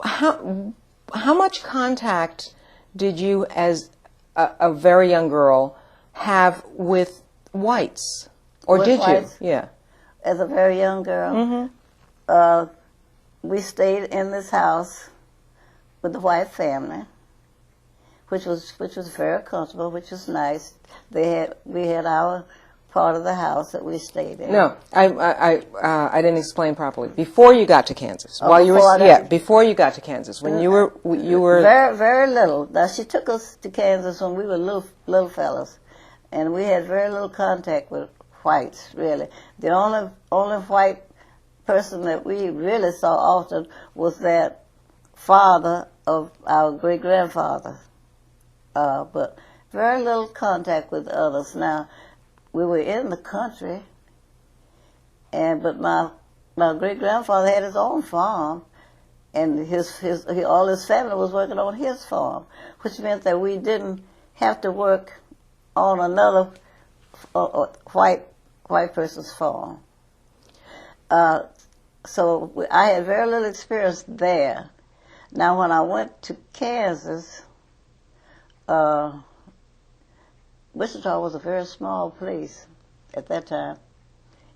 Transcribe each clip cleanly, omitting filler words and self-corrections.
how much contact did you, as a very young girl, have with whites? Or with did whites? you? Yeah. As a very young girl, we stayed in this house with the white family, which was very comfortable, which was nice. We had our part of the house that we stayed in. No, I didn't explain properly. Before you got to Kansas, before you got to Kansas, when you were very, very little. Now, she took us to Kansas when we were little fellas, and we had very little contact with whites, really. The only white person that we really saw often was that father of our great-grandfather, but very little contact with others. Now, we were in the country, but my great-grandfather had his own farm, and all his family was working on his farm, which meant that we didn't have to work on another white person's farm. So I had very little experience there. Now, when I went to Kansas, Wichita was a very small place at that time,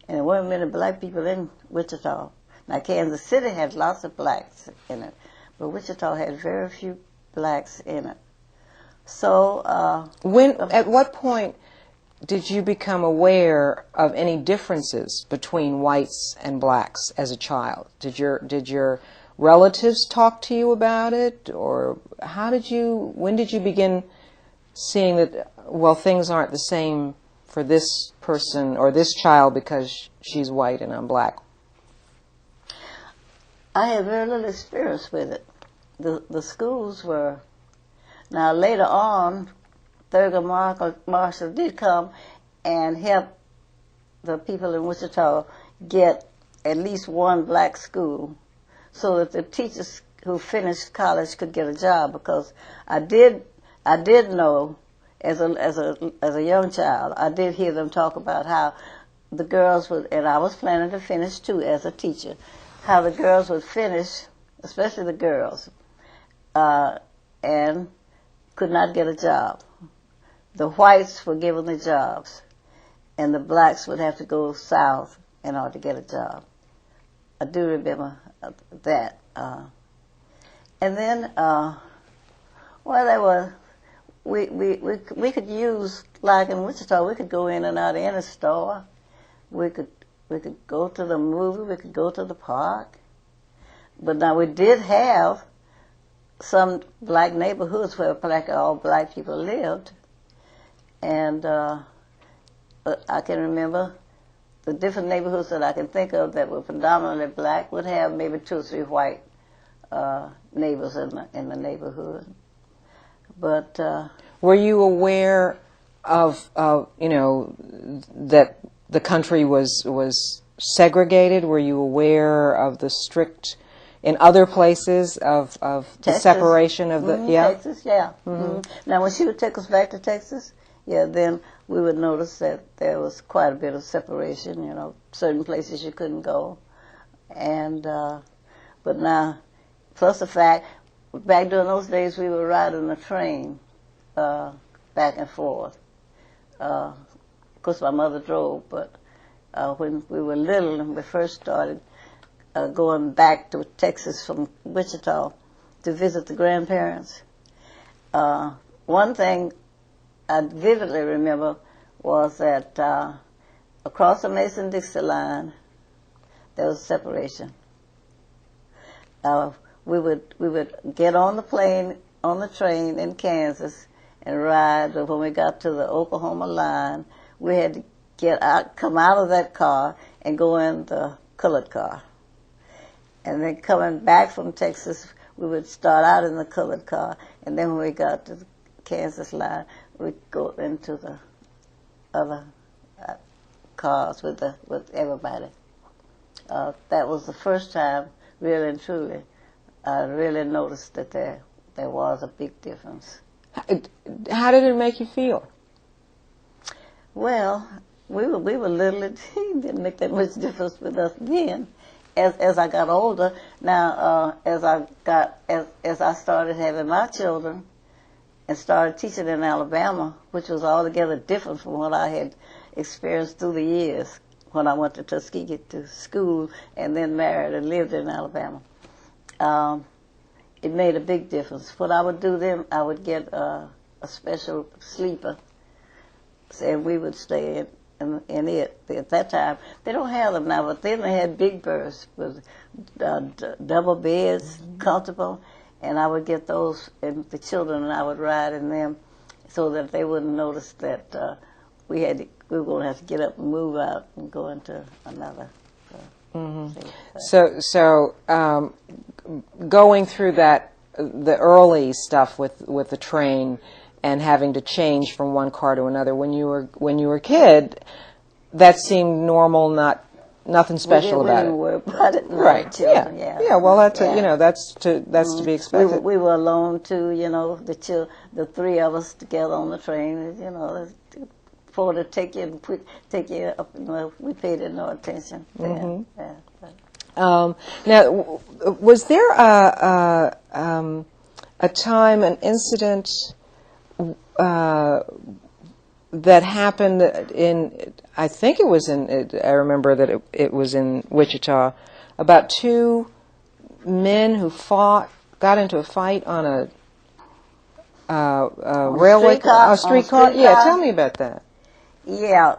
and there weren't many black people in Wichita. Now, Kansas City had lots of blacks in it, but Wichita had very few blacks in it. So, at what point did you become aware of any differences between whites and blacks as a child? Did your relatives talk to you about it, or when did you begin seeing that, well, things aren't the same for this person or this child because she's white and I'm black? I had very little experience with it. The schools were... Now, later on, Thurgood Marshall did come and help the people in Wichita get at least one black school so that the teachers who finished college could get a job, because I did know as a young child, I did hear them talk about how the girls would, and I was planning to finish too as a teacher, how the girls would finish, especially the girls, and could not get a job. The whites were given the jobs, and the blacks would have to go south in order to get a job. I do remember that. And then, we could use, like in Wichita, we could go in and out of any store. We could go to the movie, we could go to the park. But now we did have some black neighborhoods where all black people lived. And I can remember the different neighborhoods that I can think of that were predominantly black would have maybe 2 or 3 white neighbors in the neighborhood. But were you aware of that the country was segregated? Were you aware of the strict, in other places, of the separation of the Texas, yeah. Now, when she would take us back to Texas, then we would notice that there was quite a bit of separation. Certain places you couldn't go, and but now, plus the fact, back during those days we were riding the train back and forth. Of course, my mother drove, but when we were little and we first started going back to Texas from Wichita to visit the grandparents, one thing I vividly remember was that across the Mason-Dixie line there was separation. We would get on the train in Kansas and ride, but when we got to the Oklahoma line, we had to come out of that car and go in the colored car. And then coming back from Texas, we would start out in the colored car, and then when we got to the Kansas line, we'd go into the other cars with everybody. That was the first time, really and truly, I really noticed that there was a big difference. How did it make you feel? Well, we were little. It didn't make that much difference with us then. as I got older, now as I started having my children and started teaching in Alabama, which was altogether different from what I had experienced through the years when I went to Tuskegee to school and then married and lived in Alabama. It made a big difference. What I would do then, I would get a special sleeper, and we would stay in it. At that time, they don't have them now, but then they had big berths with double beds, comfortable, and I would get those, and the children and I would ride in them so that they wouldn't notice that we were going to have to get up and move out and go into another. So going through the early stuff with the train and having to change from one car to another when you were a kid, that seemed normal, nothing special about it. We didn't worry about it. Right. Children, yeah. Well, that's that's to be expected. We were alone too. The three of us together on the train. For to take you up. We paid it no attention. Now, was there a time, an incident that happened in? I think it was I remember that it was in Wichita, about two men who got into a fight on a railway streetcar. Yeah, tell me about that. Yeah,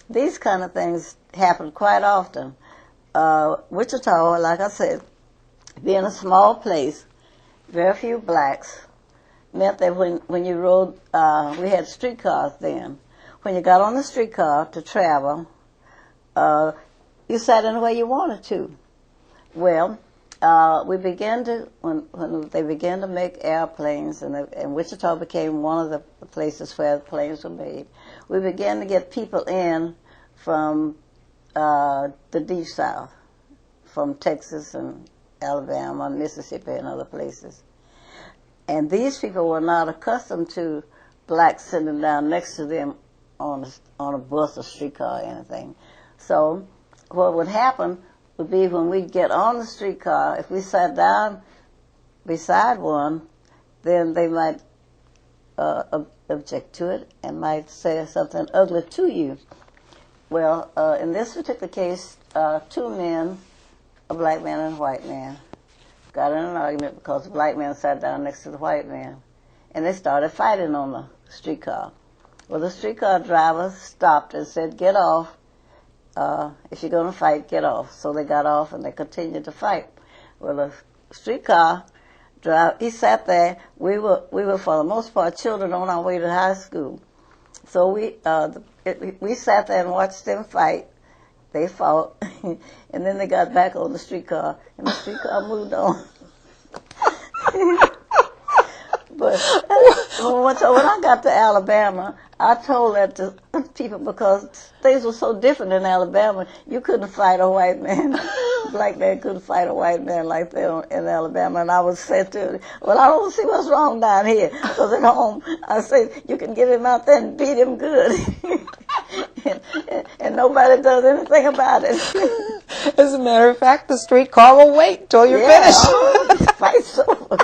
these kind of things happen quite often. Wichita, like I said, being a small place, very few blacks, meant that when you rode, we had streetcars then. When you got on the streetcar to travel, you sat any way you wanted to. Well, we began to, when they began to make airplanes, and Wichita became one of the places where planes were made, we began to get people in from the deep south, from Texas and Alabama, Mississippi, and other places. And these people were not accustomed to blacks sitting down next to them on a bus or streetcar or anything. So what would happen would be when we'd get on the streetcar, if we sat down beside one, then they might object to it and might say something ugly to you. Well, in this particular case, two men, a black man and a white man, got in an argument because the black man sat down next to the white man, and they started fighting on the streetcar. Well, the streetcar driver stopped and said, "Get off. If you're going to fight, get off." So they got off and they continued to fight. Well, the streetcar driver, he sat there. We were for the most part children on our way to high school. So we sat there and watched them fight. They fought, and then they got back on the streetcar, and the streetcar moved on. But when I got to Alabama, I told that to people because things were so different in Alabama. You couldn't fight a white man. A black man couldn't fight a white man like that in Alabama. And I was said to them, "Well, I don't see what's wrong down here." Because at home, I said, "You can get him out there and beat him good." and nobody does anything about it. As a matter of fact, the streetcar will wait until you're finished. Fight's over.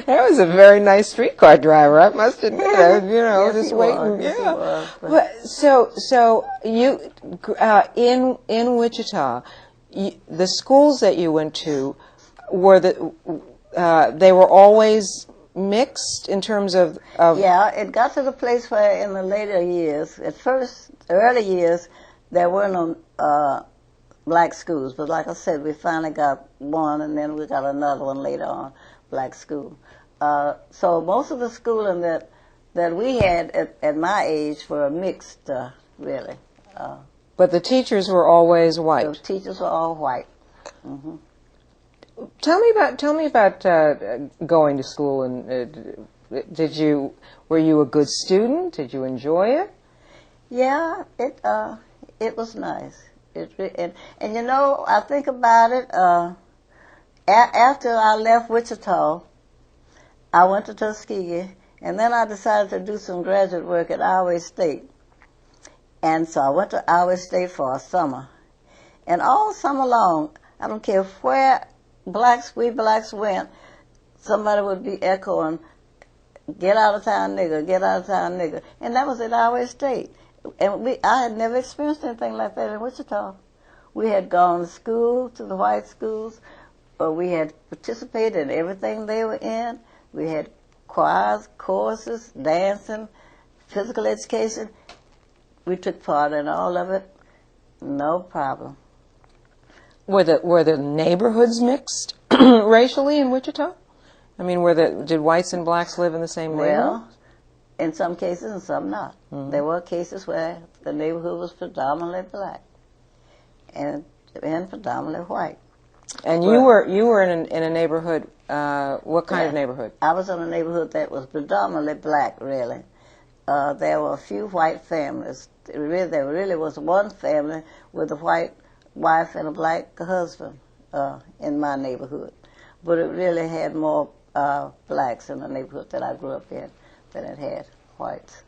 That was a very nice streetcar driver, I must admit. Yes, just waiting. Yeah. So you in Wichita, the schools that you went to were they were always mixed in terms of. Yeah, it got to the place where in the later years, at first, early years, there were no black schools. But like I said, we finally got one, and then we got another one later on, black school. So most of the schooling that we had at my age were mixed, really. But the teachers were always white. The teachers were all white. Mm-hmm. Tell me about going to school, and were you a good student? Did you enjoy it? Yeah, it was nice. And I think about it. After I left Wichita, I went to Tuskegee, and then I decided to do some graduate work at Iowa State. And so I went to Iowa State for a summer. And all summer long, I don't care where we blacks went, somebody would be echoing, "Get out of town, nigger, get out of town, nigger." And that was in our estate. And I had never experienced anything like that in Wichita. We had gone to school, to the white schools, but we had participated in everything they were in. We had choirs, choruses, dancing, physical education. We took part in all of it. No problem. Were the neighborhoods mixed racially in Wichita? I mean, did whites and blacks live in the same neighborhood? Well, in some cases and some not. Mm-hmm. There were cases where the neighborhood was predominantly black and predominantly white. And you were in a neighborhood. What kind of neighborhood? I was in a neighborhood that was predominantly black. Really, there were a few white families. There really was one family with a white wife and a black husband in my neighborhood, but it really had more blacks in the neighborhood that I grew up in than it had whites.